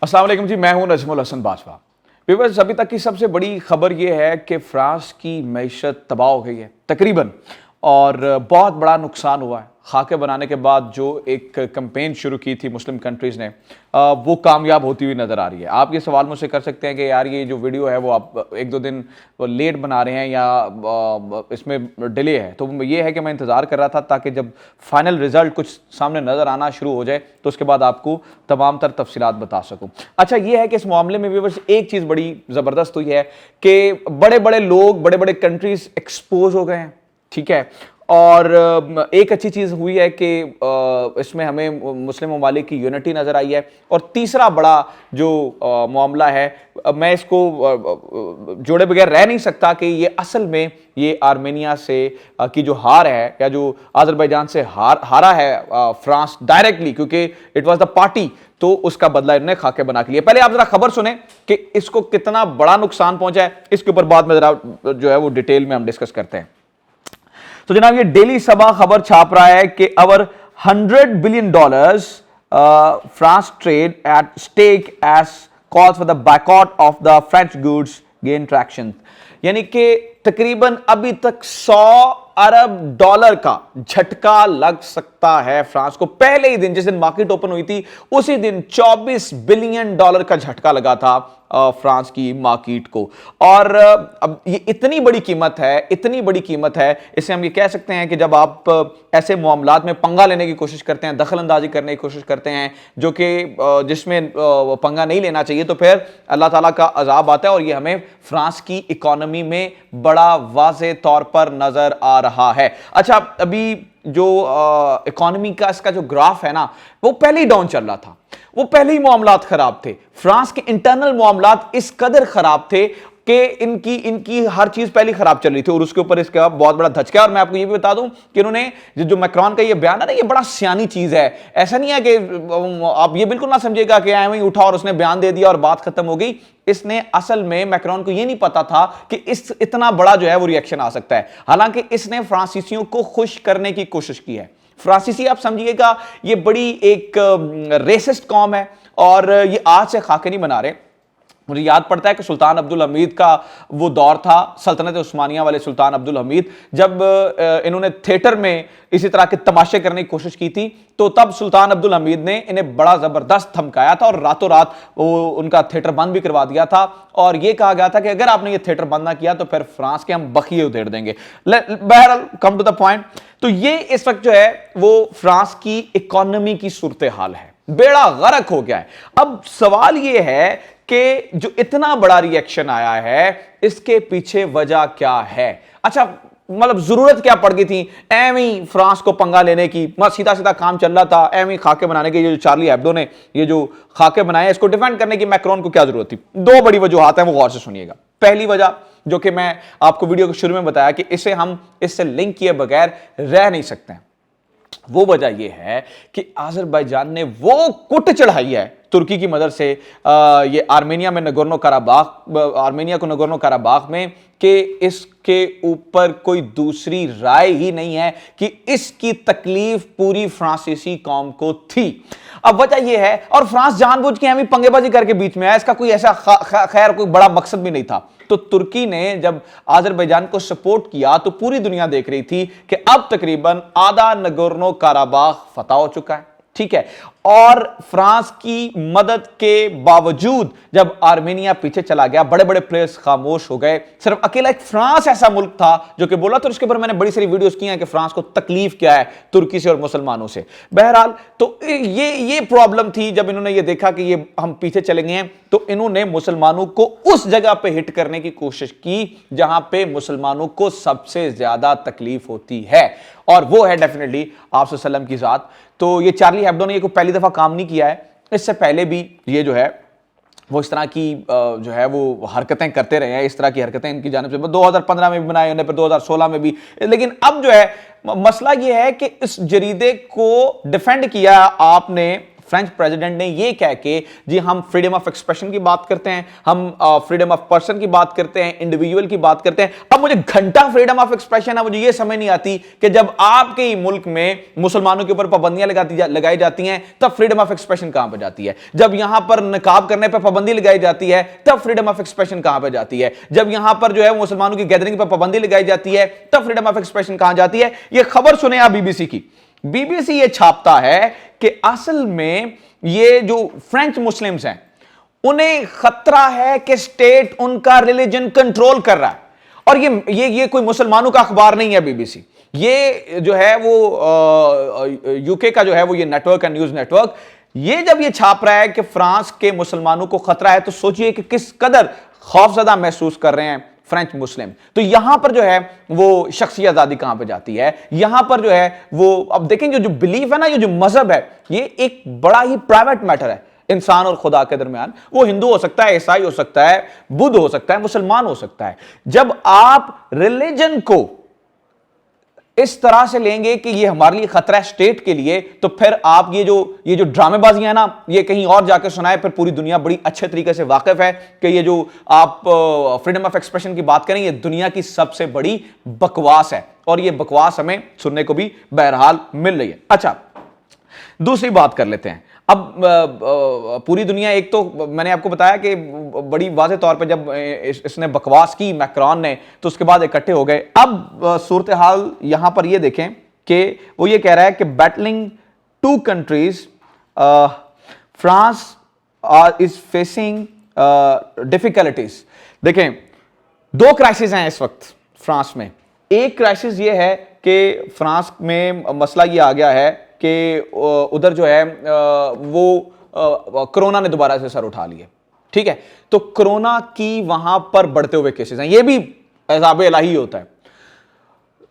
अस्सलाम वालेकुम जी, मैं हूं नजमुल हसन बाजवा। व्यूअर्स, अभी तक की सबसे बड़ी खबर यह है कि फ्रांस की मईशत तबाह हो गई है तकरीबन, और बहुत बड़ा नुकसान हुआ है। खाके बनाने के बाद जो एक कैंपेन शुरू की थी मुस्लिम कंट्रीज़ ने, वो कामयाब होती हुई नज़र आ रही है। आप ये सवाल मुझसे कर सकते हैं कि यार ये जो वीडियो है वो आप एक दो दिन लेट बना रहे हैं या इसमें डिले है। तो ये है कि मैं इंतज़ार कर रहा था ताकि जब फाइनल रिजल्ट कुछ सामने नज़र आना शुरू हो जाए तो उसके बाद आपको तमाम तर तफसीलात बता सकूँ। अच्छा, ये है कि इस मामले में भी बस एक चीज़ बड़ी ज़बरदस्त हुई है कि बड़े बड़े लोग, बड़े बड़े कंट्रीज़ एक्सपोज हो गए हैं, ठीक है। और एक अच्छी चीज़ हुई है कि इसमें हमें मुस्लिम ममालिक की यूनिटी नज़र आई है। और तीसरा बड़ा जो मामला है, मैं इसको जोड़े बगैर रह नहीं सकता कि ये असल में ये आर्मेनिया से की जो हार है या जो अज़रबैजान से हारा है फ्रांस डायरेक्टली, क्योंकि इट वाज द पार्टी, तो उसका बदला इन्होंने खाके बना के लिया। पहले आप जरा खबर सुने कि इसको कितना बड़ा नुकसान पहुंचा है, इसके ऊपर बाद में जरा जो है वो डिटेल में हम डिस्कस करते हैं। तो जनाब, ये डेली सबा खबर छाप रहा है कि our $100 billion France trade at stake as calls for the boycott of the French goods gain traction. यानी कि तकरीबन अभी तक $100 अरब का झटका लग सकता है फ्रांस को। पहले ही दिन, जिस दिन मार्केट ओपन हुई थी, उसी दिन $24 बिलियन का झटका लगा था फ्रांस की मार्केट को। और अब ये इतनी बड़ी कीमत है, इतनी बड़ी कीमत है, इसे हम ये कह सकते हैं कि जब आप ऐसे मामलात में पंगा लेने की कोशिश करते हैं, दखल अंदाजी करने की कोशिश करते हैं, जो कि जिसमें पंगा नहीं लेना चाहिए, तो फिर अल्लाह ताला का अजाब आता है। और ये हमें फ्रांस की इकोनॉमी में बड़ा वाज़े तौर पर नजर आ रहा है। अच्छा, अभी जो इकोनॉमी का इसका जो ग्राफ है ना, वो पहले ही डाउन चल रहा था, वो पहले ही मामलात खराब थे। फ्रांस के इंटरनल मामलात इस कदर खराब थे कि इनकी हर चीज पहले खराब चल रही थी, और उसके ऊपर इसका बहुत बड़ा धचका। और मैं आपको ये भी बता दूं कि इन्होंने जो मैक्रोन का ये बयान है ना, ये बड़ा सियानी चीज है। ऐसा नहीं है कि आप ये बिल्कुल ना समझिएगा कि वहीं उठा और उसने बयान दे दिया और बात खत्म हो गई। इसने असल में मैक्रोन को ये नहीं पता था कि इस इतना बड़ा जो है वो रिएक्शन आ सकता है। हालांकि इसने फ्रांसीसियों को खुश करने की कोशिश की है। फ्रांसीसी, आप समझिएगा, ये बड़ी एक रेसिस्ट कौम है, और ये आज से खाके नहीं बना रहे। मुझे याद पड़ता है कि सुल्तान अब्दुल हमीद का वो दौर था, सल्तनत उस्मानिया वाले सुल्तान अब्दुल हमीद, जब इन्होंने थिएटर में इसी तरह के तमाशे करने की कोशिश की थी, तो तब सुल्तान अब्दुल हमीद ने इन्हें बड़ा जबरदस्त धमकाया था और रातों रात वो उनका थिएटर बंद भी करवा दिया था। और ये कहा गया था कि अगर आपने ये थिएटर बंद ना किया तो फिर फ्रांस के हम बखिए उधेड़ देंगे। बहरहाल, कम टू द पॉइंट, तो ये इस वक्त जो है वो फ्रांस की इकोनॉमी की सूरत हाल है, बेड़ा गर्क हो गया है। अब सवाल ये है कि जो इतना बड़ा रिएक्शन आया है, इसके पीछे वजह क्या है? अच्छा, मतलब जरूरत क्या पड़ गई थी एवं फ्रांस को पंगा लेने की? बस सीधा सीधा काम चल रहा था एवं खाके बनाने के। ये जो चार्ली हेब्डो ने ये जो खाके बनाए, इसको डिफेंड करने की मैक्रोन को क्या जरूरत थी? दो बड़ी वजूहात हैं, वो गौर से सुनिएगा। पहली वजह, जो कि मैं आपको वीडियो के शुरू में बताया कि इसे हम इससे लिंक किए बगैर रह नहीं सकते हैं, वो वजह यह है कि अज़रबैजान ने वो कुट चढ़ाई है तुर्की की मदद से ये आर्मेनिया में नगोर्नो कराबाख, आर्मेनिया को नगोर्नो कराबाख में, कि इसके ऊपर कोई दूसरी राय ही नहीं है कि इसकी तकलीफ पूरी फ्रांसीसी कौम को थी। अब वजह यह है, और फ्रांस जानबूझ के हमें पंगेबाजी करके बीच में आया, इसका कोई ऐसा खैर कोई बड़ा मकसद भी नहीं था। तो तुर्की ने जब अज़रबैजान को सपोर्ट किया तो पूरी दुनिया देख रही थी कि अब तकरीबन आधा नगोर्नो कराबाख फतह हो चुका है, ठीक है। और फ्रांस की मदद के बावजूद जब आर्मेनिया पीछे चला गया, बड़े बड़े प्लेयर्स खामोश हो गए। सिर्फ अकेला एक फ्रांस ऐसा मुल्क था जो कि बोला, तो उसके ऊपर मैंने बड़ी सारी वीडियोस की हैं कि फ्रांस को तकलीफ क्या है तुर्की से और मुसलमानों से। बहरहाल, तो ये प्रॉब्लम थी। जब इन्होंने ये देखा कि ये हम पीछे चले गए हैं, तो इन्होंने मुसलमानों को उस जगह पे हिट करने की कोशिश की जहां पे मुसलमानों को सबसे ज्यादा तकलीफ होती है, और वो है डेफिनेटली आप सल्लल्लाहु अलैहि वसल्लम की जात। तो ये चार्ली हेब्डो ने ये कोई पहली दफा काम नहीं किया है, इससे पहले भी ये जो है वो इस तरह की जो है वो हरकतें करते रहे हैं। इस तरह की हरकतें इनकी जानिब से 2015 में भी बनाए उन्होंने, फिर 2016 में भी। लेकिन अब जो है मसला ये है कि इस जरीदे को डिफेंड किया आपने फ्रेंच प्रेसिडेंट ने ये कह के जी हम फ्रीडम ऑफ एक्सप्रेशन की बात करते हैं, हम फ्रीडम ऑफ पर्सन की बात करते हैं, इंडिविजुअल की बात करते हैं। अब मुझे घंटा फ्रीडम ऑफ एक्सप्रेशन है, मुझे ये समझ नहीं आती कि जब आपके ही मुल्क में मुसलमानों के ऊपर पाबंदियां लगाई जाती हैं तब फ्रीडम ऑफ एक्सप्रेशन कहां पर जाती है? जब यहां पर निकाब करने पर पाबंदी लगाई जाती है तब फ्रीडम ऑफ एक्सप्रेशन कहां पर जाती है? जब यहां पर जो है मुसलमानों की गैदरिंग पर पाबंदी लगाई जाती है तब फ्रीडम ऑफ एक्सप्रेशन कहां जाती है? यह खबर सुने आप बीबीसी की। बीबीसी ये छापता है कि असल में ये जो फ्रेंच मुस्लिम्स हैं उन्हें खतरा है कि स्टेट उनका रिलीजन कंट्रोल कर रहा है। और ये कोई मुसलमानों का अखबार नहीं है बीबीसी, ये जो है वो यूके का जो है वो ये नेटवर्क है, न्यूज नेटवर्क। ये जब ये छाप रहा है कि फ्रांस के मुसलमानों को खतरा है तो सोचिए कि किस कदर खौफजदा महसूस कर रहे हैं फ्रेंच मुस्लिम। तो यहां पर जो है वो शख्सी आजादी कहां पे जाती है? यहां पर जो है वो अब देखेंगे जो बिलीफ है ना, ये जो मजहब है, ये एक बड़ा ही प्राइवेट मैटर है इंसान और खुदा के दरमियान। वो हिंदू हो सकता है, ईसाई हो सकता है, बुद्ध हो सकता है, मुसलमान हो सकता है। जब आप रिलीजन को इस तरह से लेंगे कि ये हमारे लिए खतरा है स्टेट के लिए, तो फिर आप ये जो ड्रामेबाजी है ना, ये कहीं और जाकर सुनाए, फिर पूरी दुनिया बड़ी अच्छे तरीके से वाकिफ है कि ये जो आप फ्रीडम ऑफ एक्सप्रेशन की बात करें, ये दुनिया की सबसे बड़ी बकवास है और ये बकवास हमें सुनने को भी बहरहाल मिल रही है। अच्छा, दूसरी बात कर लेते हैं। अब पूरी दुनिया, एक तो मैंने आपको बताया कि बड़ी वाज़े तौर पे जब इसने बकवास की मैक्रोन ने, तो उसके बाद इकट्ठे हो गए। अब सूरत हाल यहां पर ये देखें कि वो ये कह रहा है कि battling two countries, France is facing difficulties. देखें, दो क्राइसिस हैं इस वक्त फ्रांस में। एक क्राइसिस ये है कि फ्रांस में मसला ये आ गया है कि उधर जो है वो कोरोना ने दोबारा से सर उठा लिया। ठीक है, तो कोरोना की वहां पर बढ़ते हुए केसेस हैं, ये भी अज़ाब इलाही होता है।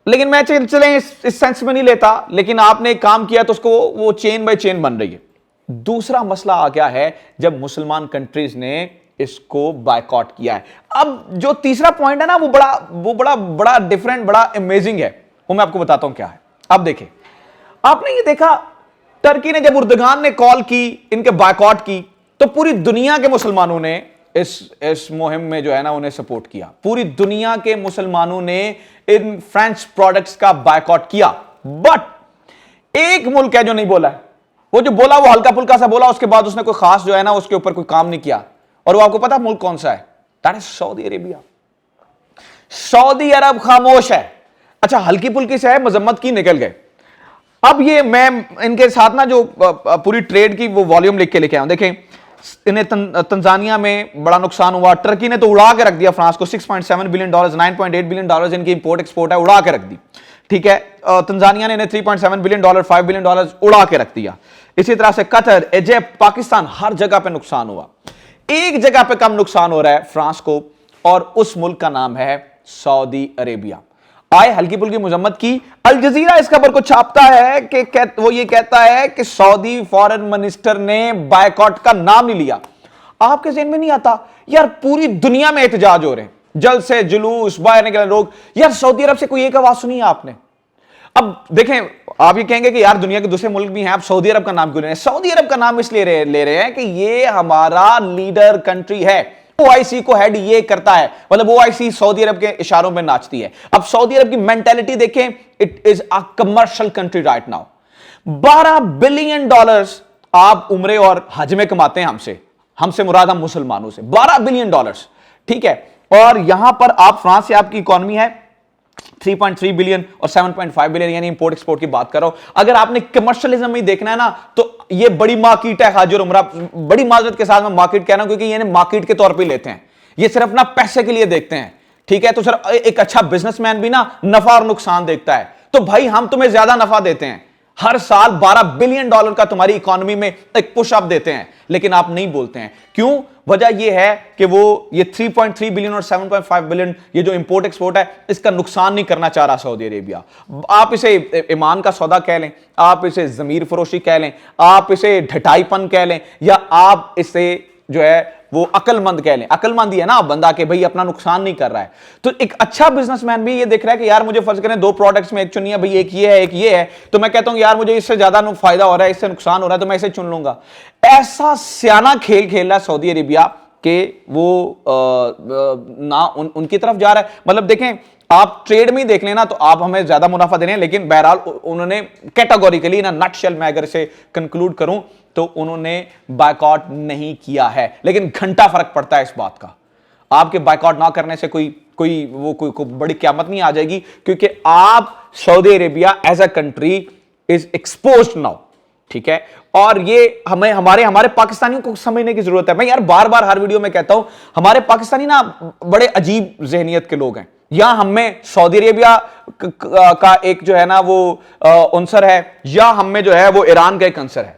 लेकिन मैं चलें इस सेंस में नहीं लेता, लेकिन आपने एक काम किया तो उसको वो चेन बाय चेन बन रही है। दूसरा मसला आ गया है जब मुसलमान कंट्रीज ने इसको बायकॉट किया है। अब जो तीसरा पॉइंट है ना, वो बड़ा डिफरेंट, बड़ा अमेजिंग है। वो मैं आपको बताता हूं क्या है। अब देखिए, आपने ये देखा टर्की ने जब उर्दगान ने कॉल की इनके बायकॉट की, तो पूरी दुनिया के मुसलमानों ने इस मुहिम में जो है ना उन्हें सपोर्ट किया। पूरी दुनिया के मुसलमानों ने इन फ्रेंच प्रोडक्ट्स का बायकॉट किया। बट एक मुल्क है जो नहीं बोला है। वो जो बोला वो हल्का फुल्का सा बोला, उसके बाद उसने कोई खास जो है ना उसके ऊपर कोई काम नहीं किया। और वो आपको पता मुल्क कौन सा है? That is Saudi Arabia. Saudi Arab खामोश है। अच्छा, हल्की फुल्की से है, मजम्मत की, निकल गए। अब ये मैं इनके साथ ना जो पूरी ट्रेड की वो वॉल्यूम लिख के लेके आया हूं। देखें, इन्हें तंजानिया में बड़ा नुकसान हुआ। टर्की ने तो उड़ा के रख दिया फ्रांस को। 6.7 बिलियन डॉलर, 9.8 बिलियन डॉलर इनकी इंपोर्ट एक्सपोर्ट है, उड़ा के रख दी। ठीक है, तंजानिया ने इन्हें 3.7 बिलियन डॉलर, 5 बिलियन डॉलर उड़ा के रख दिया। इसी तरह से कतर, इजिप्ट, पाकिस्तान, हर जगह पे नुकसान हुआ। एक जगह पे कम नुकसान हो रहा है फ्रांस को, और उस मुल्क का नाम है सऊदी अरेबिया। आए हल्की फुल्की मजम्मत की। अल जजीरा इस खबर को छापता है कि वो ये कहता है कि सऊदी फॉरेन मिनिस्टर ने बायकॉट का नाम नहीं लिया। आपके ज़हन में नहीं आता यार, पूरी दुनिया में एहतजाज हो रहे हैं, जलसे, जुलूस, बाहर निकले लोग। यार सऊदी अरब से कोई एक आवाज सुनी है आपने? अब देखें, आप ये कहेंगे कि यार दुनिया के दूसरे मुल्क भी हैं, आप सऊदी अरब का नाम क्यों ले रहे हैं? सऊदी अरब का नाम इसलिए ले रहे हैं कि ये हमारा लीडर कंट्री है। ओआईसी को हेड ये करता है, मतलब ओआईसी सऊदी अरब के इशारों में नाचती है। अब सऊदी अरब की मेंटालिटी देखें, it is a commercial country right now. 12 billion dollars आप उम्रे और हज में कमाते हैं हमसे मुराद हम मुसलमानों से। 12 बिलियन डॉलर्स, ठीक है। और यहां पर आप फ्रांस से आपकी इकोनॉमी है 3.3 बिलियन और 7.5 बिलियन, यानी इंपोर्ट एक्सपोर्ट की बात कर रहा हूं। अगर आपने कमर्शियलिज्म में देखना है ना, तो ये बड़ी मार्केट है हज और उमरा। बड़ी माजरत के साथ मैं मार्केट कह रहा हूं, क्योंकि ये मार्केट के तौर पे लेते हैं, ये सिर्फ ना पैसे के लिए देखते हैं। ठीक है, तो सर एक अच्छा बिजनेसमैन भी ना नफा और नुकसान देखता है। तो भाई हम तुम्हें ज्यादा नफा देते हैं, हर साल 12 बिलियन डॉलर का तुम्हारी इकोनॉमी में एक पुश अप देते हैं, लेकिन आप नहीं बोलते हैं। क्यों? वजह यह है कि वो ये 3.3 बिलियन और 7.5 बिलियन ये जो इंपोर्ट एक्सपोर्ट है, इसका नुकसान नहीं करना चाह रहा सऊदी अरेबिया। आप इसे ईमान का सौदा कह लें, आप इसे जमीर फरोशी कह लें, आप इसे ढटाईपन कह लें, या आप इसे जो है वो अकलमंद कह लें, अकलमंद ही है ना बंदा के भाई अपना नुकसान नहीं कर रहा है। तो एक अच्छा बिजनेसमैन भी ये देख रहा है कि यार मुझे फर्ज करें 2 प्रोडक्ट्स में एक चुनी है, भाई एक ये है एक ये है, तो मैं कहता हूं यार मुझे इससे ज्यादा फायदा हो रहा है, इससे नुकसान हो रहा है, तो मैं इसे चुन लूंगा। ऐसा सियाना खेल खेल रहा है सऊदी अरेबिया के वो ना उनकी तरफ जा रहा है। मतलब देखें, आप ट्रेड में ही देख लेना तो आप हमें ज्यादा मुनाफा दे रहे हैं, लेकिन बहरहाल उन्होंने कैटेगोरिकली ना नटशेल में अगर इसे कंक्लूड करूं तो उन्होंने बायकॉट नहीं किया है। लेकिन घंटा फर्क पड़ता है इस बात का। आपके बायकॉट ना करने से कोई बड़ी क़यामत नहीं आ जाएगी, क्योंकि आप Saudi Arabia as a country is exposed now, ठीक है। और ये हमारे पाकिस्तानियों को समझने की जरूरत है। मैं यार बार बार हर वीडियो में कहता हूं, हमारे पाकिस्तानी ना बड़े अजीब जहनियत के लोग हैं। या हमें सऊदी अरेबिया का एक जो है ना वो अंसर है, या हमें जो है वो ईरान का एक अंसर है,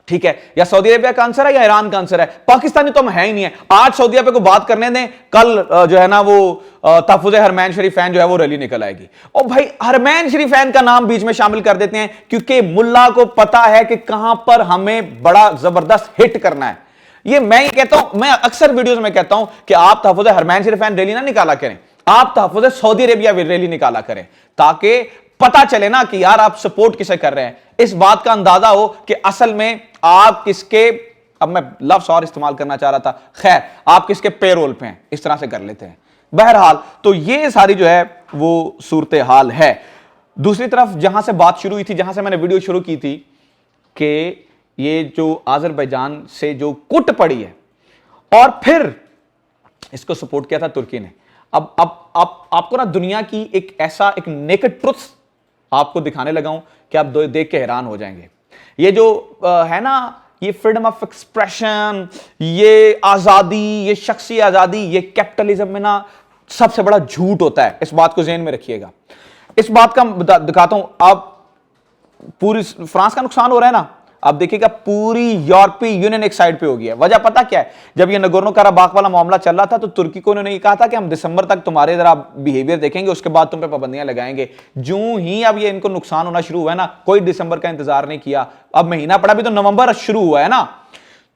ठीक है। या सऊदी अरेबिया का आंसर है या ईरान का आंसर है। पाकिस्तानी तो हम है ही नहीं है। आज सऊदी अरेबिया को बात करने दें, कल जो है ना वो तहफ़्फ़ुज़ हरमैन शरीफैन जो है वो रैली निकल आएगी। और भाई हरमैन शरीफैन का नाम बीच में शामिल कर देते हैं, क्योंकि मुल्ला को पता है कि कहां पर हमें बड़ा जबरदस्त हिट करना है। ये मैं ही कहता हूं, मैं अक्सर वीडियोस में कहता हूं कि आप तहफ़्फ़ुज़ हरमैन शरीफैन रैली ना निकाला करें, आप तहफ़्फ़ुज़ सऊदी अरेबिया रैली निकाला करें, ताकि पता चले ना कि यार आप सपोर्ट किसे कर रहे हैं। इस बात का अंदाजा हो कि असल में आप किसके, अब मैं लफ्ज़ और इस्तेमाल करना चाह रहा था, खैर आप किसके पेरोल पे हैं, इस तरह से कर लेते हैं। बहरहाल तो ये सारी जो है वो सूरत हाल है। दूसरी तरफ जहां से बात शुरू हुई थी, जहां से मैंने वीडियो शुरू की थी कि ये जो आज़रबाईजान से जो कुट पड़ी है और फिर इसको सपोर्ट किया था तुर्की ने। अब आपको ना दुनिया की एक नेकेड ट्रुथ आपको दिखाने लगा हूं कि आप देख के हैरान हो जाएंगे। ये जो है ना, ये फ्रीडम ऑफ एक्सप्रेशन, ये आजादी, ये शख्सी आजादी, ये कैपिटलिज्म में ना सबसे बड़ा झूठ होता है। इस बात को ज़हन में रखिएगा। इस बात का दिखाता हूं। अब पूरी फ्रांस का नुकसान हो रहा है ना, आप देखिएगा पूरी यूरोपीय यूनियन एक साइड पे हो गई है। वजह पता क्या है? जब ये नगोर्नो कराबाख वाला मामला चल रहा था तो तुर्की को उन्होंने ये कहा था कि हम दिसंबर तक तुम्हारे जरा बिहेवियर देखेंगे, उसके बाद तुम पे पाबंदियां लगाएंगे। जो ही अब ये इनको नुकसान होना शुरू हुआ है ना, कोई दिसंबर का इंतजार नहीं किया। अब महीना पड़ा भी तो नवंबर शुरू हुआ है ना,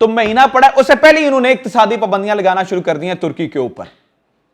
तो महीना पड़ा, उससे पहले ही उन्होंने इक्तिसादी पाबंदियां लगाना शुरू कर दी हैं तुर्की के ऊपर,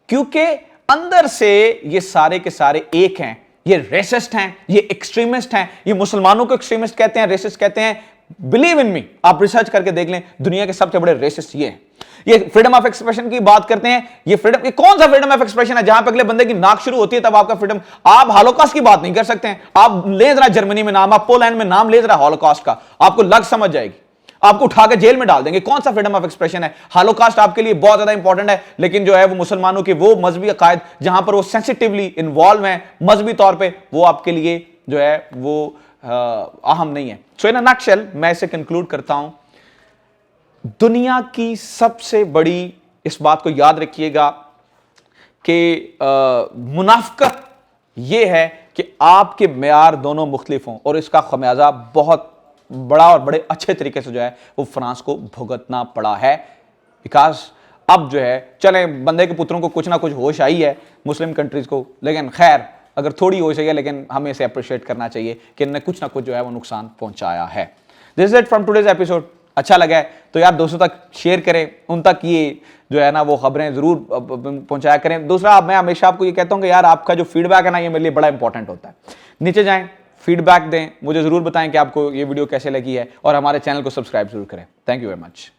क्योंकि अंदर से ये सारे के सारे एक हैं। ये रेसिस्ट हैं, ये एक्सट्रीमिस्ट हैं, ये मुसलमानों को एक्सट्रीमिस्ट कहते हैं, रेसिस्ट कहते हैं। बिलीव इन मी, आप रिसर्च करके देख लें, दुनिया के सबसे बड़े रेसिस्ट ये हैं। ये फ्रीडम ऑफ एक्सप्रेशन की बात करते हैं। ये कौन सा फ्रीडम ऑफ एक्सप्रेशन है जहां पे अगले बंदे की नाक शुरू होती है तब आपका फ्रीडम? आप हॉलोकॉस्ट की बात नहीं कर सकते हैं। आप ले जरा जर्मनी में नाम, आप पोलैंड में नाम ले जरा हॉलोकॉस्ट का, आपको लग समझ जाएगी, आपको उठा के जेल में डाल देंगे। कौन सा फ्रीडम ऑफ एक्सप्रेशन है? हॉलोकॉस्ट आपके लिए बहुत ज्यादा इंपॉर्टेंट है, लेकिन जो है वो मुसलमानों के वो मजहबी अकायद जहां पर वो सेंसिटिवली इन्वॉल्व हैं मजहबी तौर पे, वो आपके लिए जो है वो अहम नहीं है। सो इन अ नटशेल मैं इसे कंक्लूड करता हूं, दुनिया की सबसे बड़ी, इस बात को याद रखिएगा कि मुनाफिकत यह है कि आपके मेयार दोनों मुख्तलिफ हों, और इसका खमियाजा बहुत बड़ा और बड़े अच्छे तरीके से जो है वो फ्रांस को भुगतना पड़ा है। बिकॉज अब जो है, चले बंदे के पुत्रों को कुछ ना कुछ होश आई है मुस्लिम कंट्रीज को, लेकिन खैर अगर थोड़ी होश आई है, लेकिन हमें इसे अप्रिशिएट करना चाहिए कि इन्हें कुछ ना कुछ जो है वो नुकसान पहुंचाया है। This is it from today's episode. अच्छा लगा है तो यार दोस्तों तक शेयर करें, उन तक ये जो है ना वो खबरें जरूर पहुंचाया करें। दूसरा, मैं हमेशा आपको ये कहता हूं कि यार आपका जो फीडबैक है ना, ये मेरे लिए बड़ा इंपॉर्टेंट होता है। नीचे जाएं, फीडबैक दें, मुझे जरूर बताएं कि आपको ये वीडियो कैसे लगी है, और हमारे चैनल को सब्सक्राइब जरूर करें। Thank you very much.